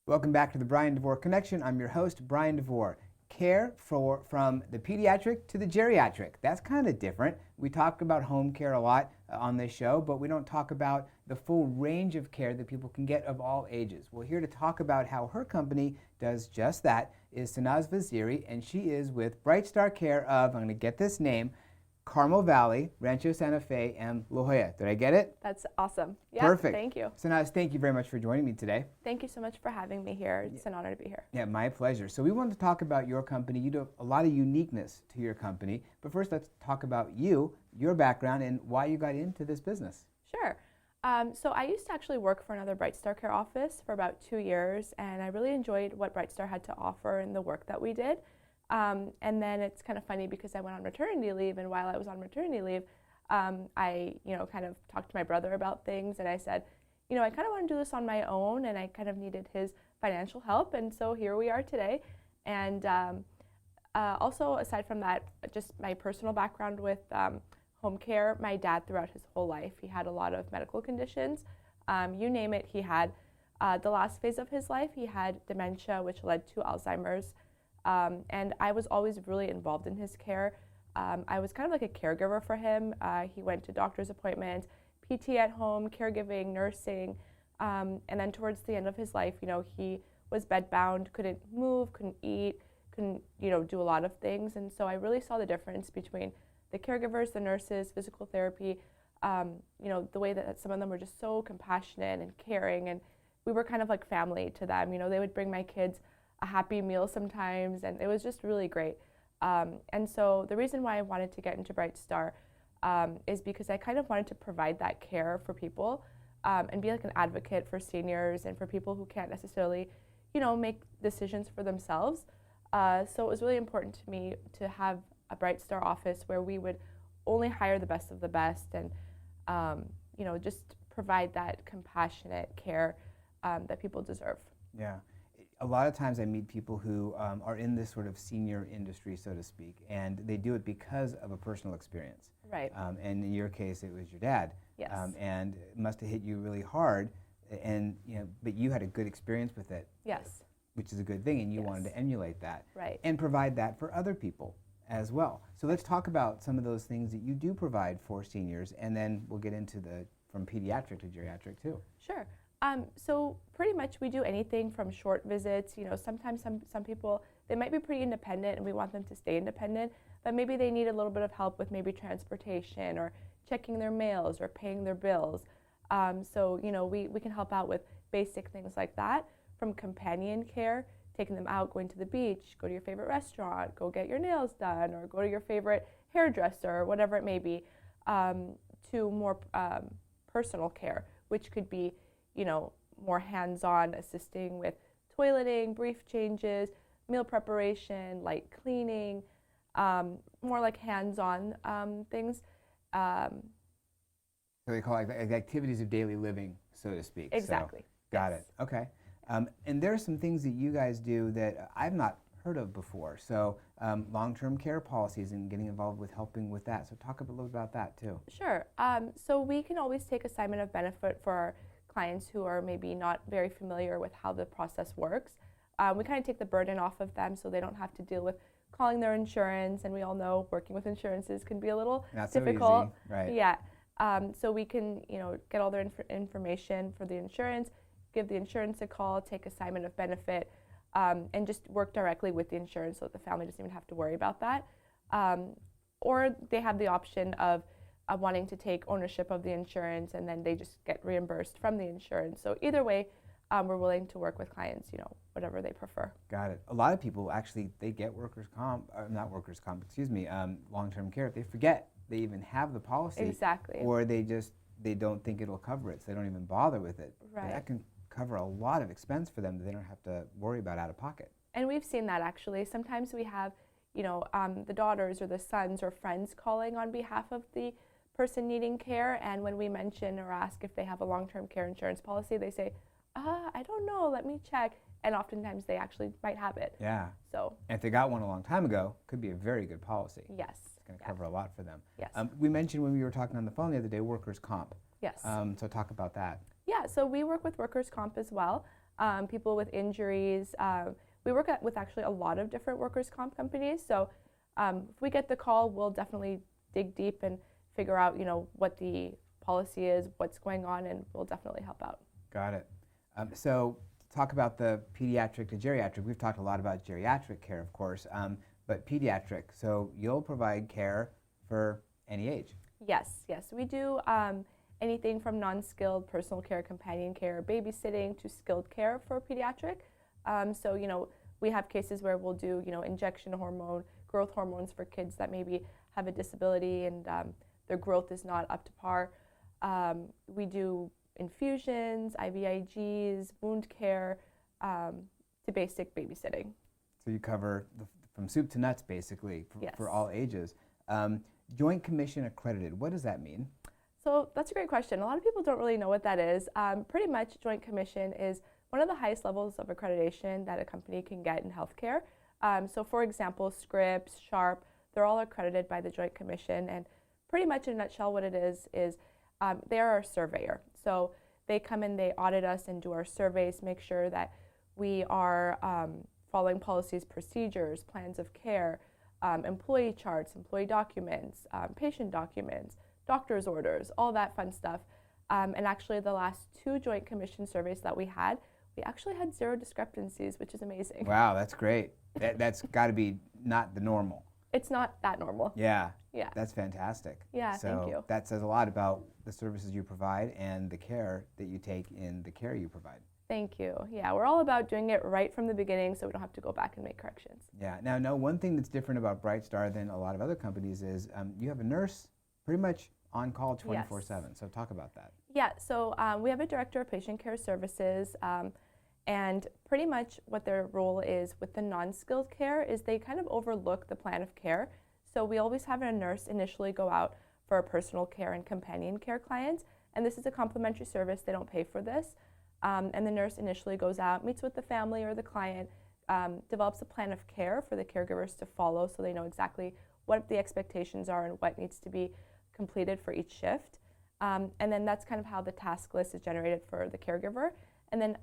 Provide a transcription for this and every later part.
Welcome back to the Bryan Devore Connection. I'm your host, Bryan Devore. Care from the pediatric to the geriatric. That's kind of different. We talk about home care a lot on this show, but we don't talk about the full range of care that people can get of all ages. Well, here to talk about how her company does just that is Sanaz Vaziri, and she is with BrightStar Care of, I'm going to get this name, Carmel Valley, Rancho Santa Fe, and La Jolla. Did I get it? That's awesome. Yeah, Perfect. Thank you. Sanaz, thank you very much for joining me today. Thank you so much for having me here. It's an honor to be here. Yeah, my pleasure. So we wanted to talk about your company. You do a lot of uniqueness to your company. But first, let's talk about you, your background, and why you got into this business. Sure. So I used to actually work for another BrightStar Care office for about 2 years, and I really enjoyed what BrightStar had to offer and the work that we did. And then it's kind of funny because I went on maternity leave, and while I was on maternity leave, I kind of talked to my brother about things, and I said, I kind of want to do this on my own, and I kind of needed his financial help, and so here we are today. And also, aside from that, just my personal background with home care, my dad throughout his whole life, he had a lot of medical conditions. You name it, he had. The last phase of his life, he had dementia, which led to Alzheimer's. And I was always really involved in his care. I was kind of like a caregiver for him. He went to doctor's appointments, PT at home, caregiving, nursing. And then towards the end of his life, he was bedbound, couldn't move, couldn't eat, couldn't, do a lot of things. And so I really saw the difference between the caregivers, the nurses, physical therapy, the way that some of them were just so compassionate and caring. And we were kind of like family to them. They would bring my kids a happy meal sometimes, and it was just really great. And so the reason why I wanted to get into BrightStar is because I kind of wanted to provide that care for people and be like an advocate for seniors and for people who can't necessarily, make decisions for themselves. So it was really important to me to have a BrightStar office where we would only hire the best of the best and, just provide that compassionate care that people deserve. Yeah. A lot of times I meet people who are in this sort of senior industry, so to speak, and they do it because of a personal experience. Right. And in your case, it was your dad. Yes. And it must have hit you really hard, and but you had a good experience with it. Yes. Which is a good thing, and you Yes. wanted to emulate that. Right. And provide that for other people as well. So let's talk about some of those things that you do provide for seniors, and then we'll get into from pediatric to geriatric too. Sure. So pretty much we do anything from short visits. Sometimes some people, they might be pretty independent and we want them to stay independent, but maybe they need a little bit of help with maybe transportation or checking their mails or paying their bills. So we can help out with basic things like that, from companion care, taking them out, going to the beach, go to your favorite restaurant, go get your nails done, or go to your favorite hairdresser, or whatever it may be, to more personal care, which could be more hands-on, assisting with toileting, brief changes, meal preparation, light cleaning, more like hands-on things. So they call it like activities of daily living, so to speak. Exactly. So, got it. Okay. And there are some things that you guys do that I've not heard of before. So long-term care policies and getting involved with helping with that. So talk a little about that too. Sure. So we can always take assignment of benefit for our clients who are maybe not very familiar with how the process works. We kind of take the burden off of them so they don't have to deal with calling their insurance, and we all know working with insurances can be a little difficult. So easy, right? Yeah. So we can get all their information for the insurance, give the insurance a call, take assignment of benefit, and just work directly with the insurance so that the family doesn't even have to worry about that. Or they have the option of wanting to take ownership of the insurance, and then they just get reimbursed from the insurance. So either way, we're willing to work with clients, whatever they prefer. Got it. A lot of people actually, they get long-term care. They forget they even have the policy. Exactly. Or they don't think it'll cover it, so they don't even bother with it. Right. And that can cover a lot of expense for them that they don't have to worry about out of pocket. And we've seen that actually. Sometimes we have, the daughters or the sons or friends calling on behalf of the person needing care, and when we mention or ask if they have a long-term care insurance policy, they say, I don't know, let me check. And oftentimes they actually might have it. Yeah. So. And if they got one a long time ago, could be a very good policy. Yes. It's going to cover a lot for them. Yes. We mentioned when we were talking on the phone the other day, workers' comp. Yes. So talk about that. Yeah, so we work with workers' comp as well. people with injuries. We work with actually a lot of different workers' comp companies. So if we get the call, we'll definitely dig deep and figure out, what the policy is, what's going on, and we'll definitely help out. Got it. So talk about the pediatric to geriatric. We've talked a lot about geriatric care, of course, but pediatric. So you'll provide care for any age. Yes. We do anything from non-skilled personal care, companion care, babysitting to skilled care for pediatric. So, we have cases where we'll do, injection hormone, growth hormones for kids that maybe have a disability and their growth is not up to par. We do infusions, IVIGs, wound care, to basic babysitting. So you cover from soup to nuts, basically, Yes. for all ages. Joint Commission accredited, what does that mean? So that's a great question. A lot of people don't really know what that is. Pretty much Joint Commission is one of the highest levels of accreditation that a company can get in healthcare. So for example, Scripps, Sharp, they're all accredited by the Joint Commission, and pretty much in a nutshell what it is they are our surveyor. So they come in, they audit us and do our surveys, make sure that we are following policies, procedures, plans of care, employee charts, employee documents, patient documents, doctor's orders, all that fun stuff. And actually the last 2 Joint Commission surveys that we actually had 0 discrepancies, which is amazing. Wow, that's great. That's got to be not the normal. It's not that normal. Yeah. Yeah. That's fantastic. Yeah, so thank you. That says a lot about the services you provide and the care that you take in the care you provide. Thank you. Yeah, we're all about doing it right from the beginning so we don't have to go back and make corrections. Yeah. Now, one thing that's different about BrightStar than a lot of other companies is you have a nurse pretty much on call 24/7. So talk about that. Yeah, so we have a director of patient care services, and pretty much what their role is with the non-skilled care is they kind of overlook the plan of care. So we always have a nurse initially go out for our personal care and companion care clients, and this is a complimentary service. They don't pay for this. And the nurse initially goes out, meets with the family or the client, develops a plan of care for the caregivers to follow so they know exactly what the expectations are and what needs to be completed for each shift. And then that's kind of how the task list is generated for the caregiver. And then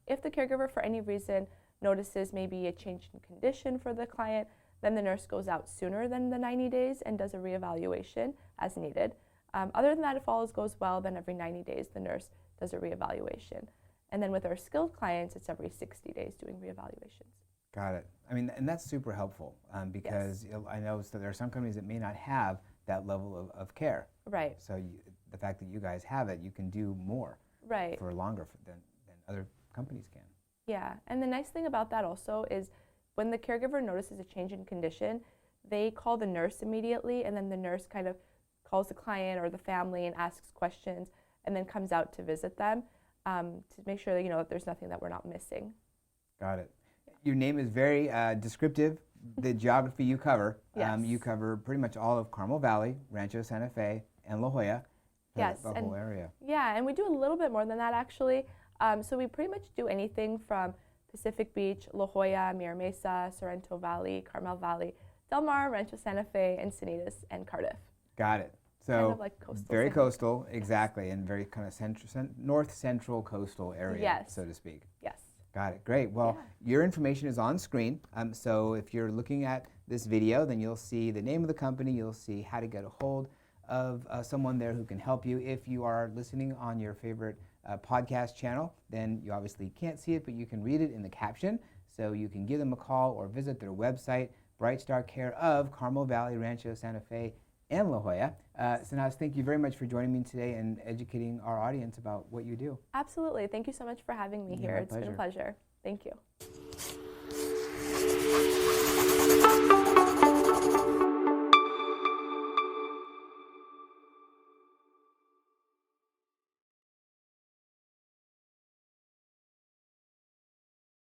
if the caregiver for any reason notices maybe a change in condition for the client, then the nurse goes out sooner than the 90 days and does a reevaluation as needed. Other than that, if all goes well, then every 90 days the nurse does a reevaluation. And then with our skilled clients, it's every 60 days doing reevaluations. Got it. I mean, and that's super helpful because Yes. I know that there are some companies that may not have that level of care. Right. So the fact that you guys have it, you can do more Right. for longer than other companies can. Yeah, and the nice thing about that also is when the caregiver notices a change in condition, they call the nurse immediately, and then the nurse kind of calls the client or the family and asks questions, and then comes out to visit them to make sure that, that there's nothing that we're not missing. Got it. Your name is very descriptive. The geography you cover, Yes. You cover pretty much all of Carmel Valley, Rancho Santa Fe, and La Jolla. Yes, the whole area. Yeah, and we do a little bit more than that actually. So we pretty much do anything from Pacific Beach, La Jolla, Mira Mesa, Sorrento Valley, Carmel Valley, Del Mar, Rancho Santa Fe, Encinas, and Cardiff. Got it. So Kind of like coastal. very city. coastal, exactly, and very kind of north central coastal area, Yes. so to speak. Yes. Got it. Great. Well, Yeah. your information is on screen. So if you're looking at this video, then you'll see the name of the company. You'll see how to get a hold of someone there who can help you. If you are listening on your favorite podcast channel, then you obviously can't see it, but you can read it in the caption. So you can give them a call or visit their website, BrightStar Care of Carmel Valley, Rancho Santa Fe, and La Jolla. Sanaz, thank you very much for joining me today and educating our audience about what you do. Absolutely. Thank you so much for having me here. My It's been a pleasure. Thank you.